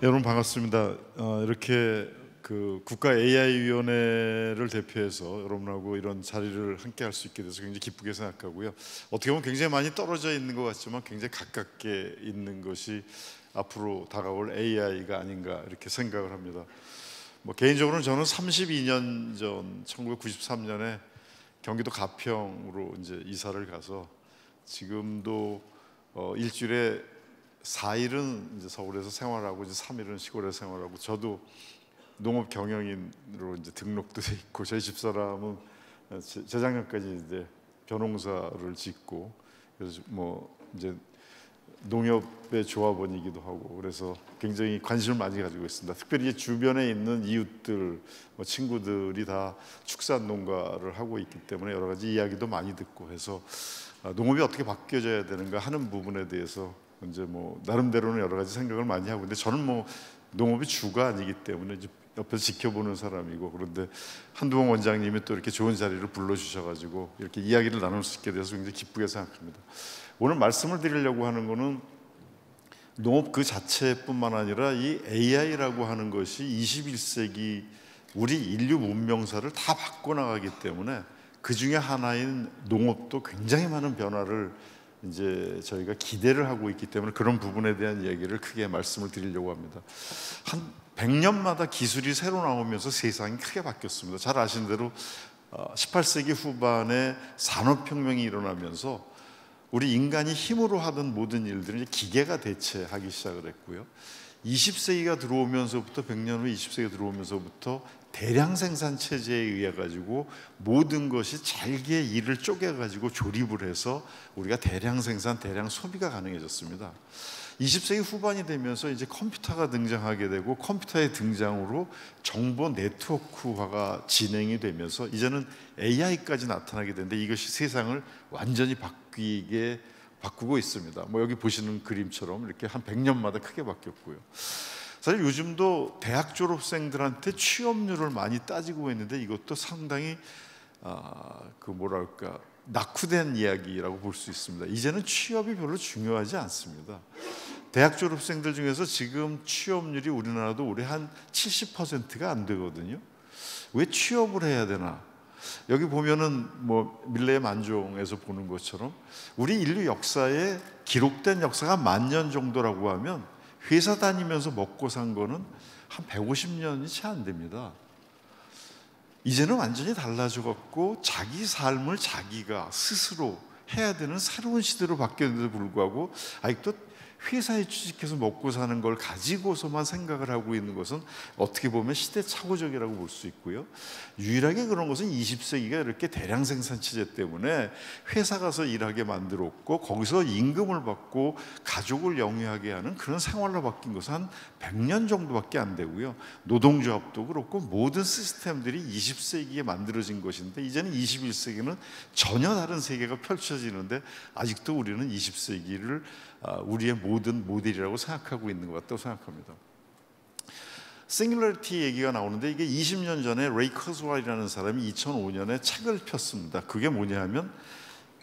여러분 반갑습니다. 이렇게 그 국가 AI위원회를 대표해서 여러분하고 이런 자리를 함께 할 수 있게 돼서 굉장히 기쁘게 생각하고요. 어떻게 보면 굉장히 많이 떨어져 있는 것 같지만 굉장히 가깝게 있는 것이 앞으로 다가올 AI가 아닌가 이렇게 생각을 합니다. 개인적으로는 저는 32년 전 1993년에 경기도 가평으로 이제 이사를 가서 지금도 일주일에 4일은 이제 서울에서 생활하고 이제 3일은 시골에서 생활하고, 저도 농업 경영인으로 이제 등록도 돼 있고, 저희 집사람은 재작년까지 이제 벼농사를 짓고, 그래서 이제 농협의 조합원이기도 하고, 그래서 굉장히 관심을 많이 가지고 있습니다. 특별히 주변에 있는 이웃들, 친구들이 다 축산 농가를 하고 있기 때문에 여러 가지 이야기도 많이 듣고 해서 농업이 어떻게 바뀌어져야 되는가 하는 부분에 대해서 이제 나름대로는 여러 가지 생각을 많이 하고 있는데, 저는 농업이 주가 아니기 때문에 이제 옆에서 지켜보는 사람이고, 그런데 한두봉 원장님이 또 이렇게 좋은 자리를 불러주셔가지고 이렇게 이야기를 나눌 수 있게 돼서 굉장히 기쁘게 생각합니다. 오늘 말씀을 드리려고 하는 것은 농업 그 자체뿐만 아니라 이 AI라고 하는 것이 21세기 우리 인류 문명사를 다 바꿔나가기 때문에 그 중에 하나인 농업도 굉장히 많은 변화를 이제 저희가 기대를 하고 있기 때문에 그런 부분에 대한 얘기를 크게 말씀을 드리려고 합니다. 한 100년마다 기술이 새로 나오면서 세상이 크게 바뀌었습니다. 잘 아시는 대로 18세기 후반에 산업혁명이 일어나면서 우리 인간이 힘으로 하던 모든 일들을 이제 기계가 대체하기 시작을 했고요. 20세기가 들어오면서부터 100년 후 20세기가 들어오면서부터 대량 생산 체제에 의해 가지고 모든 것이 잘게 일을 쪼개 가지고 조립을 해서 우리가 대량 생산, 대량 소비가 가능해졌습니다. 20세기 후반이 되면서 이제 컴퓨터가 등장하게 되고, 컴퓨터의 등장으로 정보 네트워크화가 진행이 되면서 이제는 AI까지 나타나게 되는데, 이것이 세상을 완전히 바꾸고 있습니다. 여기 보시는 그림처럼 이렇게 한 100년마다 크게 바뀌었고요. 사실 요즘도 대학 졸업생들한테 취업률을 많이 따지고 있는데, 이것도 상당히 낙후된 이야기라고 볼 수 있습니다. 이제는 취업이 별로 중요하지 않습니다. 대학 졸업생들 중에서 지금 취업률이 우리나라도 올해 한 70%가 안 되거든요. 왜 취업을 해야 되나? 여기 보면은 밀레의 만종에서 보는 것처럼 우리 인류 역사에 기록된 역사가 10,000년 정도라고 하면 회사 다니면서 먹고 산 거는 한 150년이 채 안 됩니다. 이제는 완전히 달라져갖고 자기 삶을 자기가 스스로 해야 되는 새로운 시대로 바뀌었는데도 불구하고 아직도 회사에 취직해서 먹고 사는 걸 가지고서만 생각을 하고 있는 것은 어떻게 보면 시대착오적이라고 볼 수 있고요. 유일하게 그런 것은 20세기가 이렇게 대량 생산 체제 때문에 회사 가서 일하게 만들었고, 거기서 임금을 받고 가족을 영위하게 하는 그런 생활로 바뀐 것은 한 100년 정도밖에 안 되고요. 노동조합도 그렇고 모든 시스템들이 20세기에 만들어진 것인데, 이제는 21세기는 전혀 다른 세계가 펼쳐지는데 아직도 우리는 20세기를 우리의 모든 모델이라고 생각하고 있는 것 같다고 생각합니다. 싱귤러리티 얘기가 나오는데, 이게 20년 전에 레이 커즈와이라는 사람이 2005년에 책을 폈습니다. 그게 뭐냐면,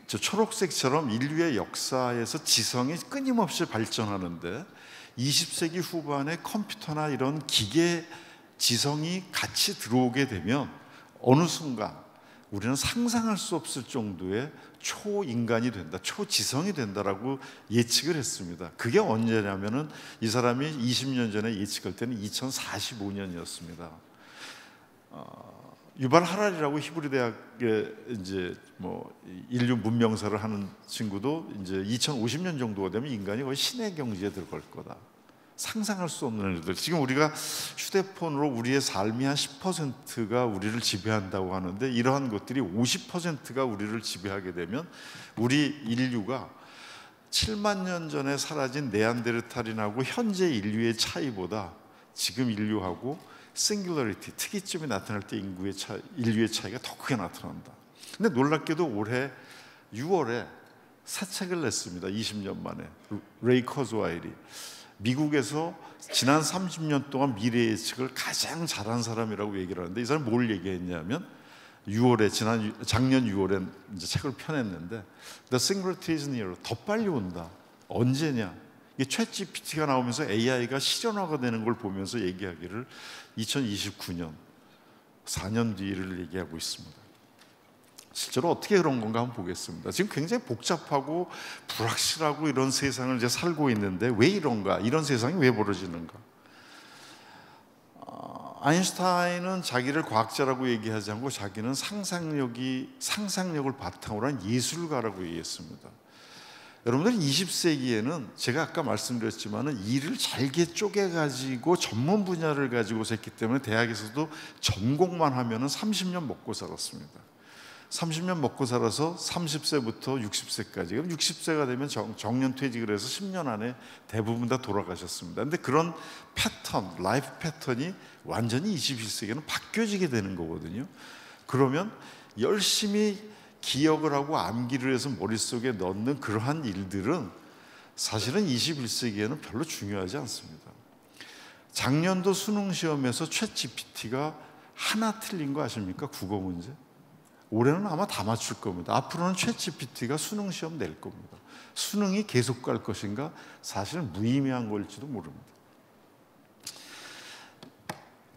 저 초록색처럼 인류의 역사에서 지성이 끊임없이 발전하는데 20세기 후반에 컴퓨터나 이런 기계 지성이 같이 들어오게 되면 어느 순간 우리는 상상할 수 없을 정도의 초인간이 된다, 초지성이 된다라고 예측을 했습니다. 그게 언제냐면은 이 사람이 20년 전에 예측할 때는 2045년이었습니다. 유발 하랄이라고 히브리 대학에 이제 인류 문명사를 하는 친구도 이제 2050년 정도가 되면 인간이 거의 신의 경지에 들어갈 거다. 상상할 수 없는 일들. 지금 우리가 휴대폰으로 우리의 삶이 한 10%가 우리를 지배한다고 하는데, 이러한 것들이 50%가 우리를 지배하게 되면 우리 인류가 7만 년 전에 사라진 네안데르탈인하고 현재 인류의 차이보다 지금 인류하고 싱귤러리티, 특이점이 나타날 때 인류의 차이가 더 크게 나타난다. 근데 놀랍게도 올해 6월에 새 책을 냈습니다. 20년 만에 레이 커즈와일이. 미국에서 지난 30년 동안 미래 예측을 가장 잘한 사람이라고 얘기를 하는데, 이 사람이 뭘 얘기했냐면 6월에 작년 6월에 이제 책을 펴냈는데 The Singularity is near, 더 빨리 온다. 언제냐? 이게 챗 GPT가 나오면서 AI가 실현화가 되는 걸 보면서 얘기하기를 2029년 4년 뒤를 얘기하고 있습니다. 실제로 어떻게 그런 건가 한번 보겠습니다. 지금 굉장히 복잡하고 불확실하고 이런 세상을 이제 살고 있는데 왜 이런가? 이런 세상이 왜 벌어지는가? 아인슈타인은 자기를 과학자라고 얘기하지 않고 자기는 상상력을 바탕으로 한 예술가라고 얘기했습니다. 여러분들 20세기에는 제가 아까 말씀드렸지만은 일을 잘게 쪼개가지고 전문 분야를 가지고서 했기 때문에 대학에서도 전공만 하면은 30년 먹고 살았습니다. 30년 먹고 살아서 30세부터 60세까지, 그럼 60세가 되면 정년 퇴직을 해서 10년 안에 대부분 다 돌아가셨습니다. 근데 그런 패턴, 라이프 패턴이 완전히 21세기에는 바뀌어지게 되는 거거든요. 그러면 열심히 기억을 하고 암기를 해서 머릿속에 넣는 그러한 일들은 사실은 21세기에는 별로 중요하지 않습니다. 작년도 수능 시험에서 챗 GPT가 하나 틀린 거 아십니까? 국어 문제. 올해는 아마 다 맞출 겁니다. 앞으로는 챗 GPT가 수능 시험 낼 겁니다. 수능이 계속 갈 것인가? 사실은 무의미한 걸지도 모릅니다.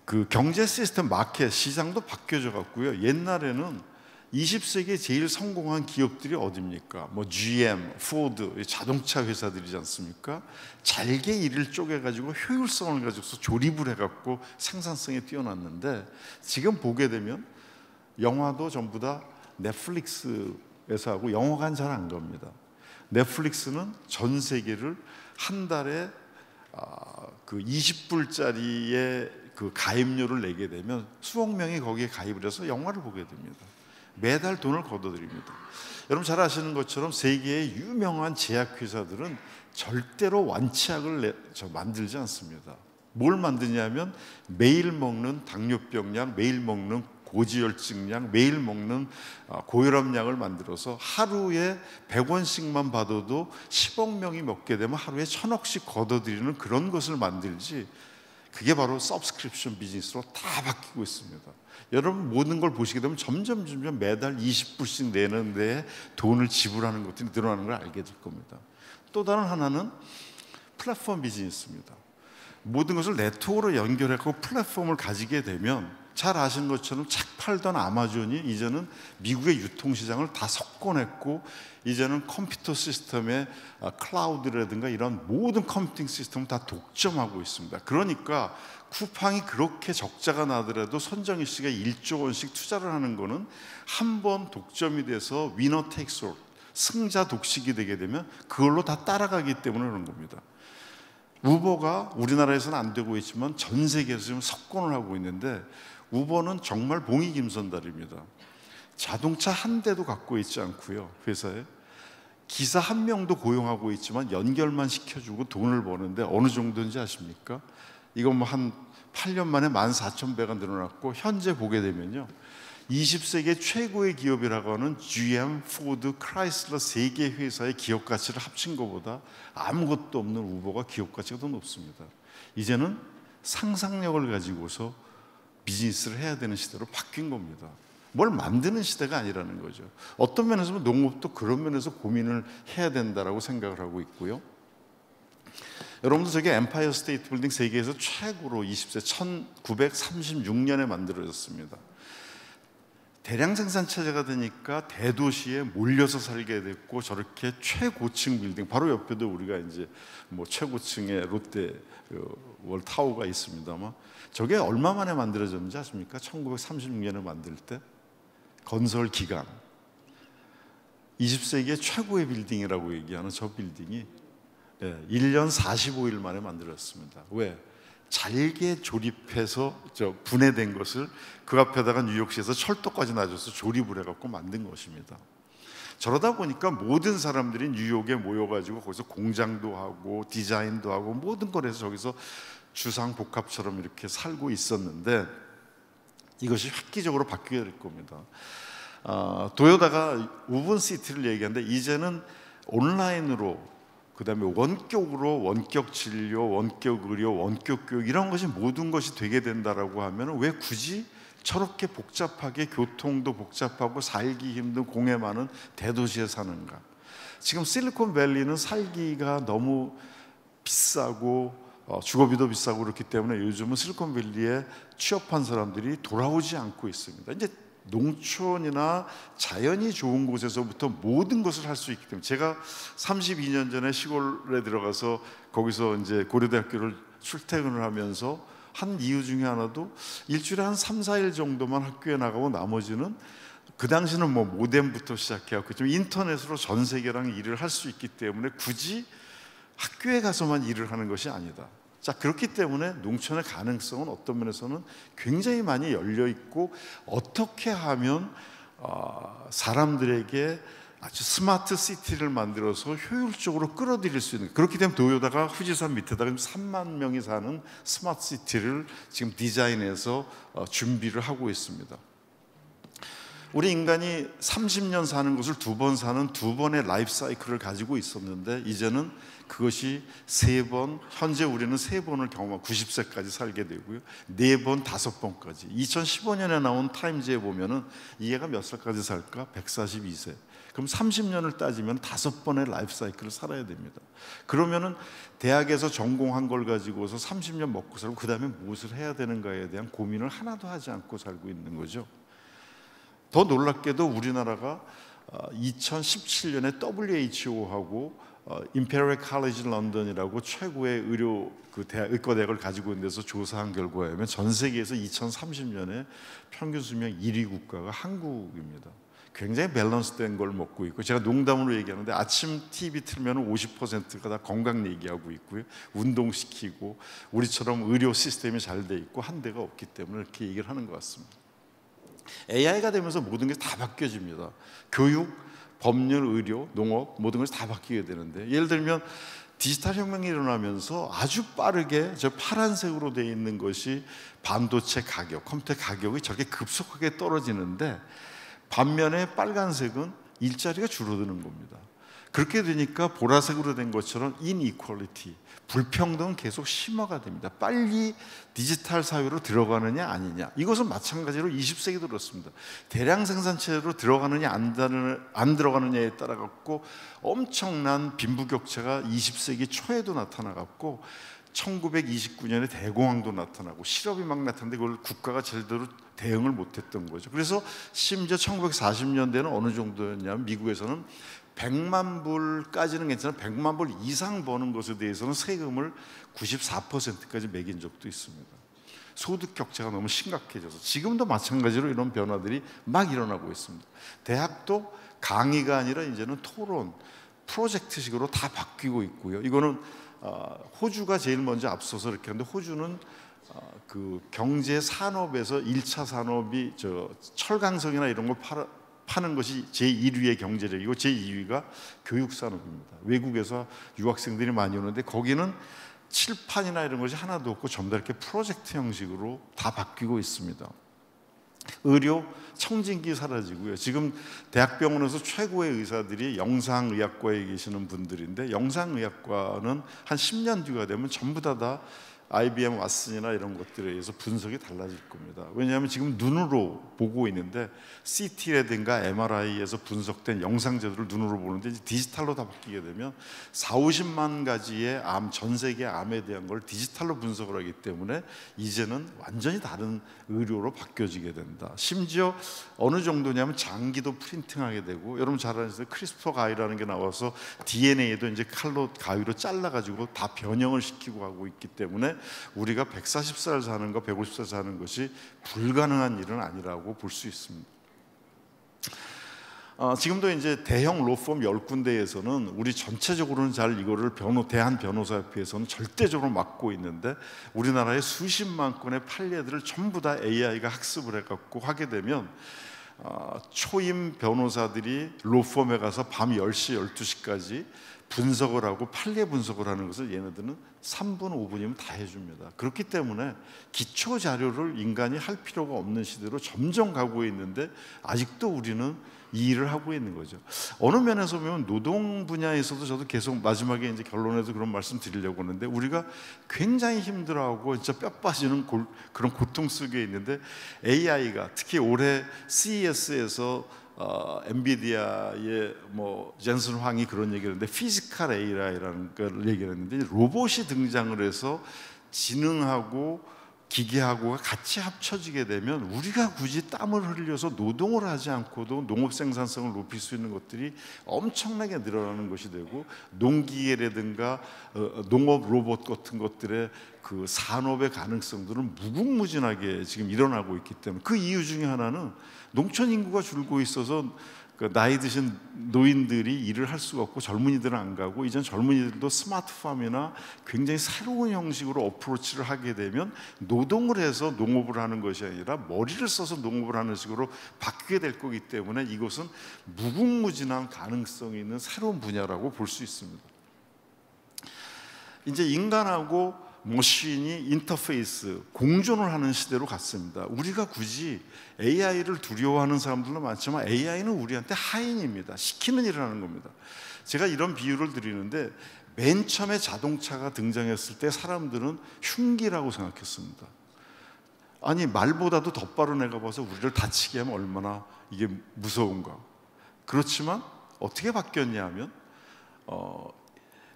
그 경제 시스템, 마켓, 시장도 바뀌어져 갔고요. 옛날에는 20세기에 제일 성공한 기업들이 어디입니까? 뭐 GM, 포드, 자동차 회사들이지 않습니까? 잘게 일을 쪼개가지고 효율성을 가지고서 조립을 해갖고 생산성에 뛰어났는데 지금 보게 되면 영화도 전부 다 넷플릭스에서 하고 영화관 잘 안 갑니다. 넷플릭스는 전 세계를 한 달에 그 20불짜리의 그 가입료를 내게 되면 수억 명이 거기에 가입을 해서 영화를 보게 됩니다. 매달 돈을 걷어들입니다. 여러분 잘 아시는 것처럼 세계의 유명한 제약회사들은 절대로 완치약을 만들지 않습니다. 뭘 만드냐면 매일 먹는 당뇨병약, 매일 먹는 고지혈증약, 매일 먹는 고혈압약을 만들어서 하루에 100원씩만 받아도 10억 명이 먹게 되면 하루에 1000억씩 걷어들이는 그런 것을 만들지, 그게 바로 서브스크립션 비즈니스로 다 바뀌고 있습니다. 여러분 모든 걸 보시게 되면 점점 매달 20불씩 내는 데에 돈을 지불하는 것들이 늘어나는 걸 알게 될 겁니다. 또 다른 하나는 플랫폼 비즈니스입니다. 모든 것을 네트워크로 연결하고 플랫폼을 가지게 되면 잘 아시는 것처럼 책 팔던 아마존이 이제는 미국의 유통시장을 다 석권했고 이제는 컴퓨터 시스템의 클라우드라든가 이런 모든 컴퓨팅 시스템을 다 독점하고 있습니다. 그러니까 쿠팡이 그렇게 적자가 나더라도 손정희 씨가 1조 원씩 투자를 하는 거는 한 번 독점이 돼서 위너 테이크스 올, 승자 독식이 되게 되면 그걸로 다 따라가기 때문에 그런 겁니다. 우버가 우리나라에서는 안 되고 있지만 전 세계에서 지금 석권을 하고 있는데 우버는 정말 봉이김선달입니다. 자동차 한 대도 갖고 있지 않고요. 회사에 기사 한 명도 고용하고 있지만 연결만 시켜주고 돈을 버는데 어느 정도인지 아십니까? 이건 뭐 한 8년 만에 14,000배가 늘어났고 현재 보게 되면요 20세기 최고의 기업이라고 하는 GM, 포드, 크라이슬러 3개 회사의 기업 가치를 합친 것보다 아무것도 없는 우버가 기업 가치가 더 높습니다. 이제는 상상력을 가지고서 비즈니스를 해야 되는 시대로 바뀐 겁니다. 뭘 만드는 시대가 아니라는 거죠. 어떤 면에서 보면 농업도 그런 면에서 고민을 해야 된다라고 생각을 하고 있고요. 여러분도 저게 엠파이어 스테이트 빌딩 세계에서 최고로 20세 1936년에 만들어졌습니다. 대량 생산 체제가 되니까 대도시에 몰려서 살게 됐고 저렇게 최고층 빌딩, 바로 옆에도 우리가 이제 뭐 최고층의 롯데 월 타워가 있습니다만 저게 얼마 만에 만들어졌는지 아십니까? 1936년에 만들 때 건설 기간 20세기의 최고의 빌딩이라고 얘기하는 저 빌딩이 1년 45일 만에 만들어졌습니다. 왜? 잘게 조립해서 분해된 것을 그 앞에다가 뉴욕시에서 철도까지 놔줘서 조립을 해갖고 만든 것입니다. 저러다 보니까 모든 사람들이 뉴욕에 모여가지고 거기서 공장도 하고 디자인도 하고 모든 걸 해서 저기서 주상복합처럼 이렇게 살고 있었는데 이것이 획기적으로 바뀌게 될 겁니다. 도요다가 우븐시티를 얘기하는데 이제는 온라인으로 그 다음에 원격으로 원격 진료, 원격 의료, 원격 교육 이런 것이 모든 것이 되게 된다라고 하면 왜 굳이 저렇게 복잡하게 교통도 복잡하고 살기 힘든 공해 많은 대도시에 사는가? 지금 실리콘밸리는 살기가 너무 비싸고 주거비도 비싸고 그렇기 때문에 요즘은 실리콘밸리에 취업한 사람들이 돌아오지 않고 있습니다. 이제 농촌이나 자연이 좋은 곳에서부터 모든 것을 할 수 있기 때문에, 제가 32년 전에 시골에 들어가서 거기서 이제 고려대학교를 출퇴근을 하면서 한 이유 중에 하나도 일주일에 한 3, 4일 정도만 학교에 나가고 나머지는 그 당시는 뭐 모뎀부터 시작해갖고 좀 인터넷으로 전 세계랑 일을 할 수 있기 때문에 굳이 학교에 가서만 일을 하는 것이 아니다. 자, 그렇기 때문에 농촌의 가능성은 어떤 면에서는 굉장히 많이 열려 있고, 어떻게 하면 사람들에게 아주 스마트 시티를 만들어서 효율적으로 끌어들일 수 있는, 그렇기 때문에 도요다가 후지산 밑에다가 3만 명이 사는 스마트 시티를 지금 디자인해서 준비를 하고 있습니다. 우리 인간이 30년 사는 것을 2번 사는 2번의 라이프 사이클을 가지고 있었는데, 이제는 그것이 3번, 현재 우리는 3번을 경험하고 90세까지 살게 되고요, 4번, 5번까지. 2015년에 나온 타임즈에 보면은 이 애가 몇 살까지 살까? 142세. 그럼 30년을 따지면 5번의 라이프 사이클을 살아야 됩니다. 그러면은 대학에서 전공한 걸 가지고서 30년 먹고 살고 그 다음에 무엇을 해야 되는가에 대한 고민을 하나도 하지 않고 살고 있는 거죠. 더 놀랍게도 우리나라가 2017년에 WHO하고 임페리얼 칼리지 런던이라고 최고의 의료 의과대학을 가지고 있는 데서 조사한 결과에 의하면 전 세계에서 2030년에 평균 수명 1위 국가가 한국입니다. 굉장히 밸런스된 걸 먹고 있고, 제가 농담으로 얘기하는데 아침 TV 틀면 50%가 다 건강 얘기하고 있고요, 운동시키고 우리처럼 의료 시스템이 잘 돼 있고 한 대가 없기 때문에 이렇게 얘기를 하는 것 같습니다. AI가 되면서 모든 게 다 바뀌어집니다. 교육, 법률, 의료, 농업 모든 것이 다 바뀌게 되는데, 예를 들면 디지털 혁명이 일어나면서 아주 빠르게 저 파란색으로 되어 있는 것이 반도체 가격, 컴퓨터 가격이 저렇게 급속하게 떨어지는데, 반면에 빨간색은 일자리가 줄어드는 겁니다. 그렇게 되니까 보라색으로 된 것처럼 인이퀄리티, 불평등은 계속 심화가 됩니다. 빨리 디지털 사회로 들어가느냐 아니냐, 이것은 마찬가지로 20세기도 그렇습니다. 대량 생산체로 들어가느냐 안 들어가느냐에 따라 갖고 엄청난 빈부격차가 20세기 초에도 나타나갖고 1929년에 대공황도 나타나고 실업이 막 나타났는데 그걸 국가가 제대로 대응을 못했던 거죠. 그래서 심지어 1940년대는 어느 정도였냐면, 미국에서는 100만 불까지는 괜찮아 100만 불 이상 버는 것에 대해서는 세금을 94%까지 매긴 적도 있습니다. 소득 격차가 너무 심각해져서 지금도 마찬가지로 이런 변화들이 막 일어나고 있습니다. 대학도 강의가 아니라 이제는 토론, 프로젝트식으로 다 바뀌고 있고요. 이거는 호주가 제일 먼저 앞서서 이렇게 하는데, 호주는 그 경제 산업에서 1차 산업이 철강석이나 이런 걸 파는 것이 제1위의 경제력이고 제2위가 교육산업입니다. 외국에서 유학생들이 많이 오는데 거기는 칠판이나 이런 것이 하나도 없고 전부 다 이렇게 프로젝트 형식으로 다 바뀌고 있습니다. 의료, 청진기 사라지고요. 지금 대학병원에서 최고의 의사들이 영상의학과에 계시는 분들인데, 영상의학과는 한 10년 뒤가 되면 전부 다 IBM 왓슨이나 이런 것들에 의해서 분석이 달라질 겁니다. 왜냐하면 지금 눈으로 보고 있는데 CT라든가 MRI에서 분석된 영상제도를 눈으로 보는데, 이제 디지털로 다 바뀌게 되면 4, 50만 가지의 암, 전 세계 암에 대한 걸 디지털로 분석을 하기 때문에 이제는 완전히 다른 의료로 바뀌어지게 된다. 심지어 어느 정도냐면 장기도 프린팅하게 되고, 여러분 잘 아시는 크리스퍼 가위라는 게 나와서 DNA도 이제 칼로 가위로 잘라가지고 다 변형을 시키고 하고 있기 때문에 우리가 140살 사는 거, 150살 사는 것이 불가능한 일은 아니라고 볼 수 있습니다. 지금도 이제 대형 로펌 10군데에서는 우리 전체적으로는 잘 이거를 대한변호사협회에서는 절대적으로 막고 있는데, 우리나라의 수십만 건의 판례들을 전부 다 AI가 학습을 해갖고 하게 되면 초임 변호사들이 로펌에 가서 밤 10시, 12시까지 분석을 하고 판례 분석을 하는 것을 얘네들은 3분, 5분이면 다 해줍니다. 그렇기 때문에 기초 자료를 인간이 할 필요가 없는 시대로 점점 가고 있는데, 아직도 우리는 이 일을 하고 있는 거죠. 어느 면에서 보면 노동 분야에서도 저도 계속 마지막에 이제 결론에서 그런 말씀 드리려고 하는데, 우리가 굉장히 힘들어하고 진짜 뼈 빠지는 그런 고통 속에 있는데, AI가 특히 올해 CES에서 엔비디아의 뭐 젠슨 황이 그런 얘기를 했는데 피지컬 AI라는 걸 얘기를 했는데, 로봇이 등장을 해서 지능하고 기계하고가 같이 합쳐지게 되면 우리가 굳이 땀을 흘려서 노동을 하지 않고도 농업 생산성을 높일 수 있는 것들이 엄청나게 늘어나는 것이 되고, 농기계라든가 농업 로봇 같은 것들의 그 산업의 가능성들은 무궁무진하게 지금 일어나고 있기 때문에, 그 이유 중에 하나는 농촌 인구가 줄고 있어서 그 나이 드신 노인들이 일을 할 수가 없고 젊은이들은 안 가고, 이전 젊은이들도 스마트팜이나 굉장히 새로운 형식으로 어프로치를 하게 되면 노동을 해서 농업을 하는 것이 아니라 머리를 써서 농업을 하는 식으로 바뀌게 될 거기 때문에, 이것은 무궁무진한 가능성이 있는 새로운 분야라고 볼 수 있습니다. 이제 인간하고 머신이 인터페이스, 공존을 하는 시대로 갔습니다. 우리가 굳이 AI를 두려워하는 사람들도 많지만 AI는 우리한테 하인입니다. 시키는 일을 하는 겁니다. 제가 이런 비유를 드리는데, 맨 처음에 자동차가 등장했을 때 사람들은 흉기라고 생각했습니다. 아니, 말보다도 더 빠른 애가 봐서 우리를 다치게 하면 얼마나 이게 무서운가. 그렇지만 어떻게 바뀌었냐 하면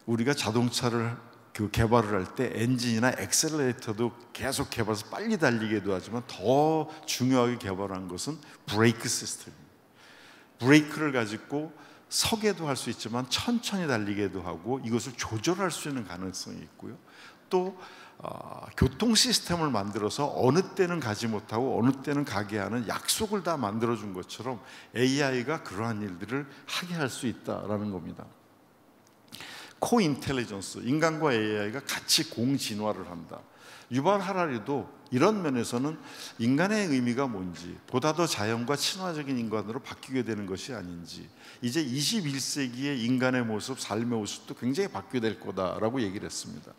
우리가 자동차를 개발을 할 때 엔진이나 엑셀레이터도 계속 개발해서 빨리 달리게도 하지만, 더 중요하게 개발한 것은 브레이크 시스템입니다. 브레이크를 가지고 서게도 할 수 있지만 천천히 달리게도 하고, 이것을 조절할 수 있는 가능성이 있고요. 또 교통 시스템을 만들어서 어느 때는 가지 못하고 어느 때는 가게 하는 약속을 다 만들어준 것처럼 AI가 그러한 일들을 하게 할 수 있다라는 겁니다. 코인텔리전스, 인간과 AI가 같이 공진화를 한다. 유발 하라리도 이런 면에서는 인간의 의미가 뭔지, 보다 더 자연과 친화적인 인간으로 바뀌게 되는 것이 아닌지, 이제 21세기의 인간의 모습, 삶의 모습도 굉장히 바뀌게 될 거다라고 얘기를 했습니다.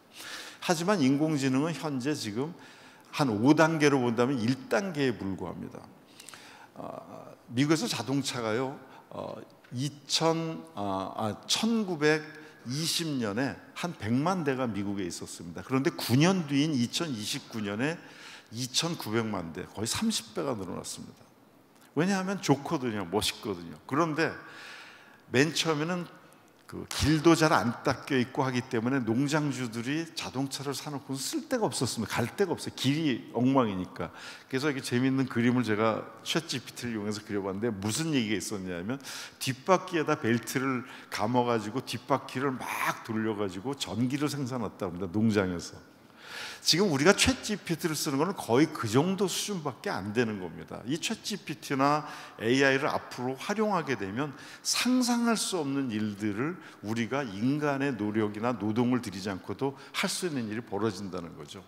하지만 인공지능은 현재 지금 한 5단계로 본다면 1단계에 불과합니다. 미국에서 자동차가요 1920년에 한 100만 대가 미국에 있었습니다. 그런데 9년 뒤인 2029년에 2,900만 대, 거의 30배가 늘어났습니다. 왜냐하면 좋거든요, 멋있거든요. 그런데 맨 처음에는 그 길도 잘 안 닦여 있고 하기 때문에 농장주들이 자동차를 사놓고 쓸 데가 없었습니다. 갈 데가 없어요. 길이 엉망이니까. 그래서 이렇게 재미있는 그림을 제가 챗GPT를 이용해서 그려봤는데, 무슨 얘기가 있었냐면, 뒷바퀴에다 벨트를 감아가지고 뒷바퀴를 막 돌려가지고 전기를 생산했다고 합니다, 농장에서. 지금 우리가 챗GPT를 쓰는 것은 거의 그 정도 수준밖에 안 되는 겁니다. 이 챗GPT나 AI를 앞으로 활용하게 되면 상상할 수 없는 일들을 우리가 인간의 노력이나 노동을 들이지 않고도 할 수 있는 일이 벌어진다는 거죠.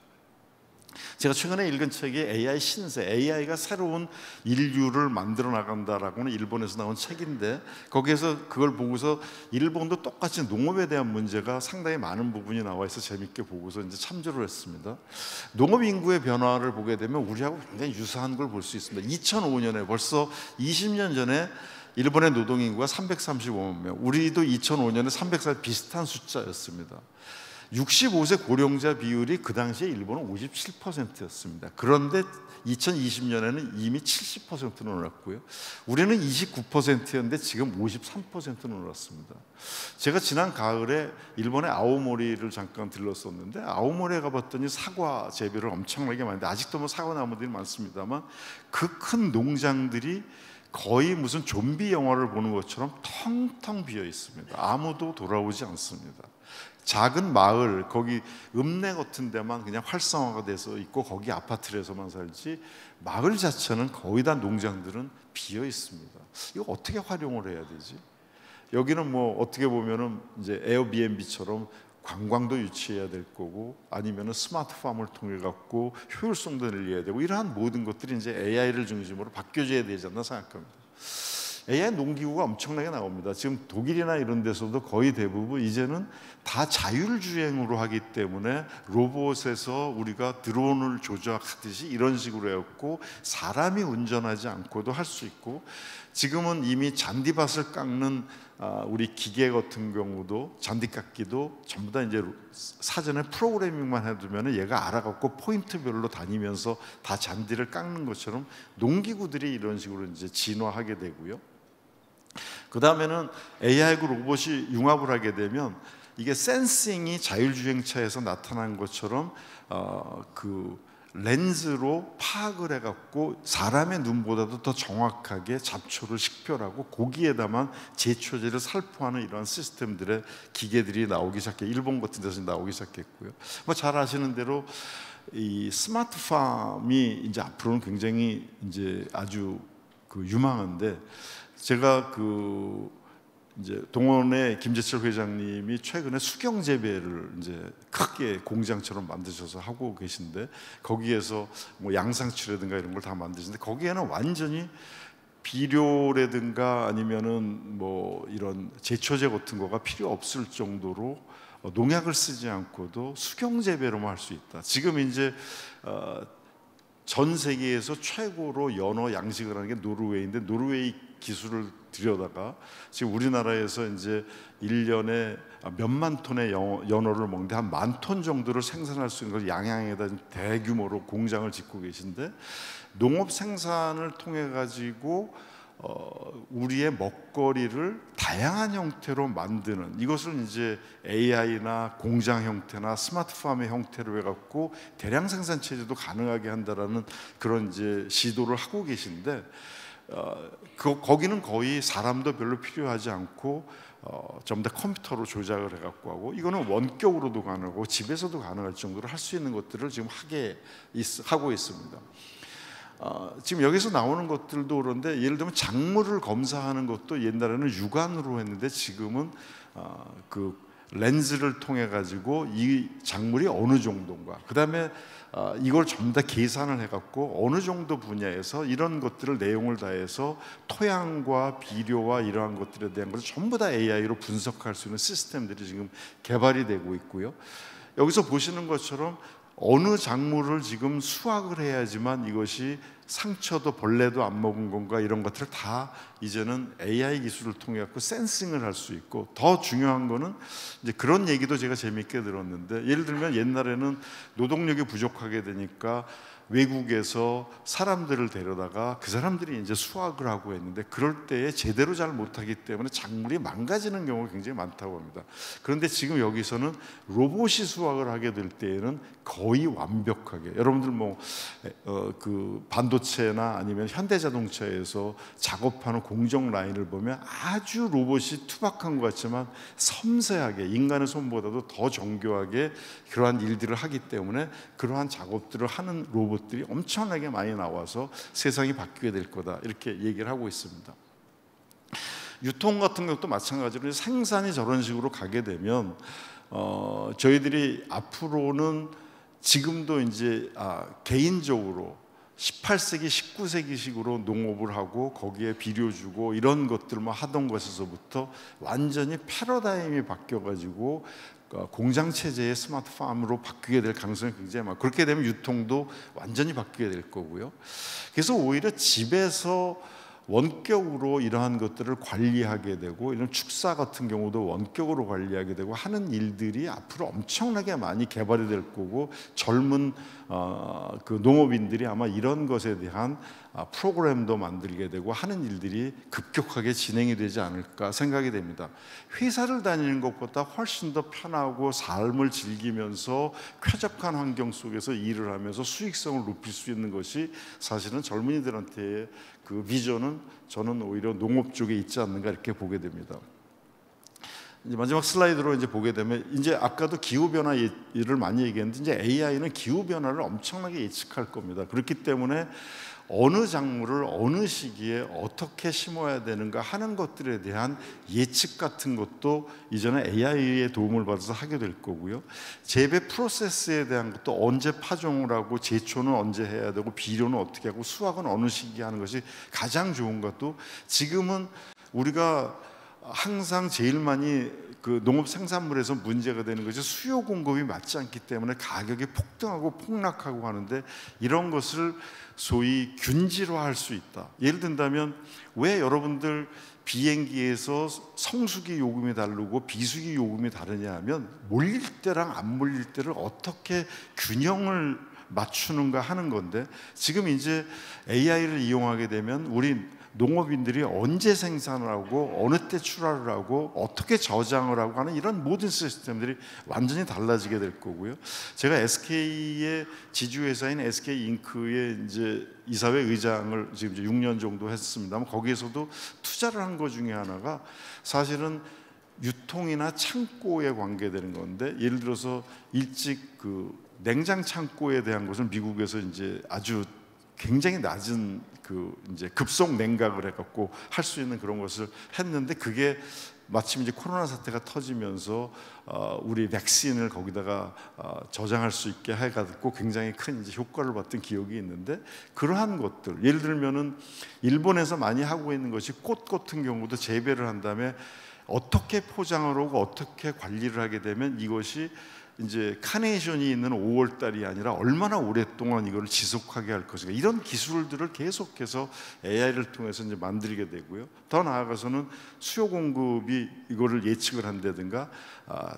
제가 최근에 읽은 책이 AI 신세, AI가 새로운 인류를 만들어 나간다라고는 일본에서 나온 책인데, 거기에서 그걸 보고서 일본도 똑같이 농업에 대한 문제가 상당히 많은 부분이 나와 있어 재밌게 보고서 이제 참조를 했습니다. 농업 인구의 변화를 보게 되면 우리하고 굉장히 유사한 걸 볼 수 있습니다. 2005년에 벌써 20년 전에 일본의 노동 인구가 335만 명, 우리도 2005년에 340 비슷한 숫자였습니다. 65세 고령자 비율이 그 당시에 일본은 57%였습니다. 그런데 2020년에는 이미 70% 늘어났고요. 우리는 29%였는데 지금 53% 늘어났습니다. 제가 지난 가을에 일본의 아오모리를 잠깐 들렀었는데, 아오모리에 가봤더니 사과 재배를 엄청나게 많이 했는데, 아직도 뭐 사과 나무들이 많습니다만 그 큰 농장들이 거의 무슨 좀비 영화를 보는 것처럼 텅텅 비어 있습니다. 아무도 돌아오지 않습니다. 작은 마을, 거기 읍내 같은 데만 그냥 활성화가 돼서 있고, 거기 아파트에서만 살지 마을 자체는 거의 다 농장들은 비어 있습니다. 이거 어떻게 활용을 해야 되지? 여기는 뭐 어떻게 보면은 이제 에어비앤비처럼 관광도 유치해야 될 거고, 아니면은 스마트팜을 통해 갖고 효율성도 늘려야 되고, 이러한 모든 것들이 이제 AI를 중심으로 바뀌어져야 되지 않나 생각합니다. AI 농기구가 엄청나게 나옵니다. 지금 독일이나 이런 데서도 거의 대부분 이제는 다 자율주행으로 하기 때문에 로봇에서 우리가 드론을 조작하듯이 이런 식으로 해갖고 사람이 운전하지 않고도 할 수 있고, 지금은 이미 잔디밭을 깎는 우리 기계 같은 경우도, 잔디깎기도 전부 다 이제 사전에 프로그래밍만 해두면 얘가 알아갖고 포인트별로 다니면서 다 잔디를 깎는 것처럼 농기구들이 이런 식으로 이제 진화하게 되고요. 그 다음에는 AI하고 로봇이 융합을 하게 되면 이게 센싱이 자율주행차에서 나타난 것처럼 그 렌즈로 파악을 해갖고 사람의 눈보다도 더 정확하게 잡초를 식별하고 거기에다만 제초제를 살포하는 이러한 시스템들의 기계들이 나오기 시작해 일본 같은 데서 나오기 시작했고요. 뭐 잘 아시는 대로 이 스마트팜이 이제 앞으로는 굉장히 이제 아주 그 유망한데, 제가 이제 동원의 김재철 회장님이 최근에 수경 재배를 이제 크게 공장처럼 만드셔서 하고 계신데, 거기에서 뭐 양상추라든가 이런 걸 다 만드시는데, 거기에는 완전히 비료라든가 아니면은 뭐 이런 제초제 같은 거가 필요 없을 정도로 농약을 쓰지 않고도 수경 재배로만 할 수 있다. 지금 이제 전 세계에서 최고로 연어 양식을 하는 게 노르웨이인데, 노르웨이 기술을 들여다가 지금 우리나라에서 이제 1년에 몇만 톤의 연어를 먹는데 한 10,000톤 정도를 생산할 수 있는 걸 양양에다 대규모로 공장을 짓고 계신데, 농업 생산을 통해 가지고 우리의 먹거리를 다양한 형태로 만드는, 이것을 이제 AI나 공장 형태나 스마트팜의 형태로 해갖고 대량 생산 체제도 가능하게 한다라는 그런 이제 시도를 하고 계신데, 거기는 거의 사람도 별로 필요하지 않고 전부 다 컴퓨터로 조작을 해갖고 하고, 이거는 원격으로도 가능하고 집에서도 가능할 정도로 할 수 있는 것들을 지금 하고 있습니다. 지금 여기서 나오는 것들도 그런데, 예를 들면 작물을 검사하는 것도 옛날에는 육안으로 했는데 지금은 그 렌즈를 통해 가지고 이 작물이 어느 정도인가, 그 다음에 이걸 전부 다 계산을 해갖고 어느 정도 분야에서 이런 것들을 내용을 다해서 토양과 비료와 이러한 것들에 대한 것을 전부 다 AI로 분석할 수 있는 시스템들이 지금 개발이 되고 있고요. 여기서 보시는 것처럼 어느 작물을 지금 수확을 해야지만 이것이 상처도 벌레도 안 먹은 건가, 이런 것들을 다 이제는 AI 기술을 통해 갖고 센싱을 할 수 있고, 더 중요한 거는 이제 그런 얘기도 제가 재미있게 들었는데, 예를 들면 옛날에는 노동력이 부족하게 되니까 외국에서 사람들을 데려다가 그 사람들이 이제 수확을 하고 했는데, 그럴 때에 제대로 잘 못하기 때문에 작물이 망가지는 경우가 굉장히 많다고 합니다. 그런데 지금 여기서는 로봇이 수확을 하게 될 때에는 거의 완벽하게, 여러분들 뭐 그 반도체나 아니면 현대자동차에서 작업하는 공정 라인을 보면 아주 로봇이 투박한 것 같지만 섬세하게 인간의 손보다도 더 정교하게 그러한 일들을 하기 때문에, 그러한 작업들을 하는 로봇들이 엄청나게 많이 나와서 세상이 바뀌게 될 거다, 이렇게 얘기를 하고 있습니다. 유통 같은 것도 마찬가지로 생산이 저런 식으로 가게 되면 저희들이 앞으로는 지금도 이제 개인적으로 18세기, 19세기식으로 농업을 하고 거기에 비료 주고 이런 것들만 하던 것에서부터 완전히 패러다임이 바뀌어가지고 공장 체제의 스마트팜으로 바뀌게 될 가능성이 굉장히 많아요. 그렇게 되면 유통도 완전히 바뀌게 될 거고요. 그래서 오히려 집에서 원격으로 이러한 것들을 관리하게 되고, 이런 축사 같은 경우도 원격으로 관리하게 되고 하는 일들이 앞으로 엄청나게 많이 개발이 될 거고, 젊은 그 농업인들이 아마 이런 것에 대한 프로그램도 만들게 되고 하는 일들이 급격하게 진행이 되지 않을까 생각이 됩니다. 회사를 다니는 것보다 훨씬 더 편하고 삶을 즐기면서 쾌적한 환경 속에서 일을 하면서 수익성을 높일 수 있는 것이 사실은 젊은이들한테의 그 비전은 저는 오히려 농업 쪽에 있지 않는가, 이렇게 보게 됩니다. 이제 마지막 슬라이드로 이제 보게 되면, 이제 아까도 기후 변화 일을 많이 얘기했는데, 이제 AI는 기후 변화를 엄청나게 예측할 겁니다. 그렇기 때문에 어느 작물을 어느 시기에 어떻게 심어야 되는가 하는 것들에 대한 예측 같은 것도 이제는 AI의 도움을 받아서 하게 될 거고요. 재배 프로세스에 대한 것도 언제 파종을 하고, 제초는 언제 해야 되고, 비료는 어떻게 하고, 수확은 어느 시기에 하는 것이 가장 좋은 것도, 지금은 우리가 항상 제일 많이 그 농업 생산물에서 문제가 되는 것이 수요 공급이 맞지 않기 때문에 가격이 폭등하고 폭락하고 하는데, 이런 것을 소위 균질화할 수 있다. 예를 든다면, 왜 여러분들 비행기에서 성수기 요금이 다르고 비수기 요금이 다르냐 하면, 몰릴 때랑 안 몰릴 때를 어떻게 균형을 맞추는가 하는 건데, 지금 이제 AI를 이용하게 되면 우리 농업인들이 언제 생산을 하고 어느 때 출하를 하고 어떻게 저장을 하고 하는 이런 모든 시스템들이 완전히 달라지게 될 거고요. 제가 SK의 지주회사인 SK잉크의 이제 이사회 의장을 지금 이제 6년 정도 했습니다만, 거기에서도 투자를 한 것 중에 하나가 사실은 유통이나 창고에 관계되는 건데, 예를 들어서 일찍 그 냉장 창고에 대한 것을 미국에서 이제 아주 굉장히 낮은 그 이제 급속 냉각을 해갖고 할 수 있는 그런 것을 했는데, 그게 마침 이제 코로나 사태가 터지면서 우리 백신을 거기다가 저장할 수 있게 해가지고 굉장히 큰 이제 효과를 봤던 기억이 있는데, 그러한 것들, 예를 들면은 일본에서 많이 하고 있는 것이 꽃 같은 경우도 재배를 한 다음에 어떻게 포장을 하고 어떻게 관리를 하게 되면 이것이 이제 카네이션이 있는 5월 달이 아니라 얼마나 오랫동안 이걸 지속하게 할 것인가, 이런 기술들을 계속해서 AI를 통해서 이제 만들게 되고요. 더 나아가서는 수요 공급이 이거를 예측을 한다든가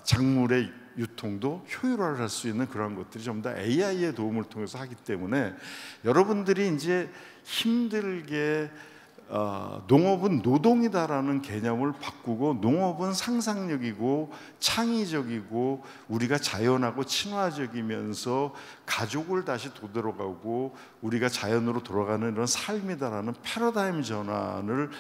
작물의 유통도 효율화를 할 수 있는 그런 것들이 전부 다 AI의 도움을 통해서 하기 때문에, 여러분들이 이제 힘들게 농업은 노동이다라는 개념을 바꾸고, 농업은 상상력이고 창의적이고 우리가 자연하고 친화적이면서 가족을 다시 되돌아가고 우리가 자연으로 돌아가는 이런 삶이다라는 패러다임 전환을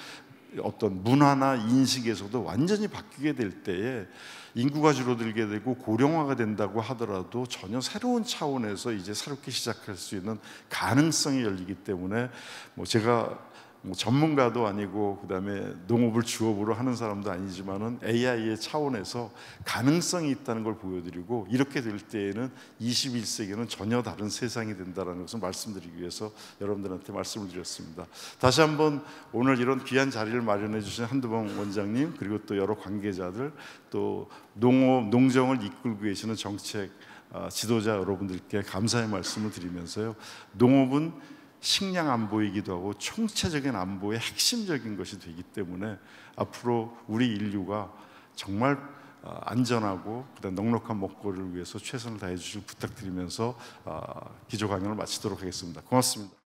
어떤 문화나 인식에서도 완전히 바뀌게 될 때에, 인구가 줄어들게 되고 고령화가 된다고 하더라도 전혀 새로운 차원에서 이제 새롭게 시작할 수 있는 가능성이 열리기 때문에, 뭐 제가 전문가도 아니고 그다음에 농업을 주업으로 하는 사람도 아니지만은 AI의 차원에서 가능성이 있다는 걸 보여드리고, 이렇게 될 때에는 21세기는 전혀 다른 세상이 된다는 것을 말씀드리기 위해서 여러분들한테 말씀을 드렸습니다. 다시 한번 오늘 이런 귀한 자리를 마련해 주신 한두봉 원장님, 그리고 또 여러 관계자들, 또 농정을 이끌고 계시는 정책 지도자 여러분들께 감사의 말씀을 드리면서요, 농업은 식량 안보이기도 하고 총체적인 안보의 핵심적인 것이 되기 때문에 앞으로 우리 인류가 정말 안전하고 그다음 넉넉한 먹거리를 위해서 최선을 다해 주시길 부탁드리면서 기조 강연을 마치도록 하겠습니다. 고맙습니다.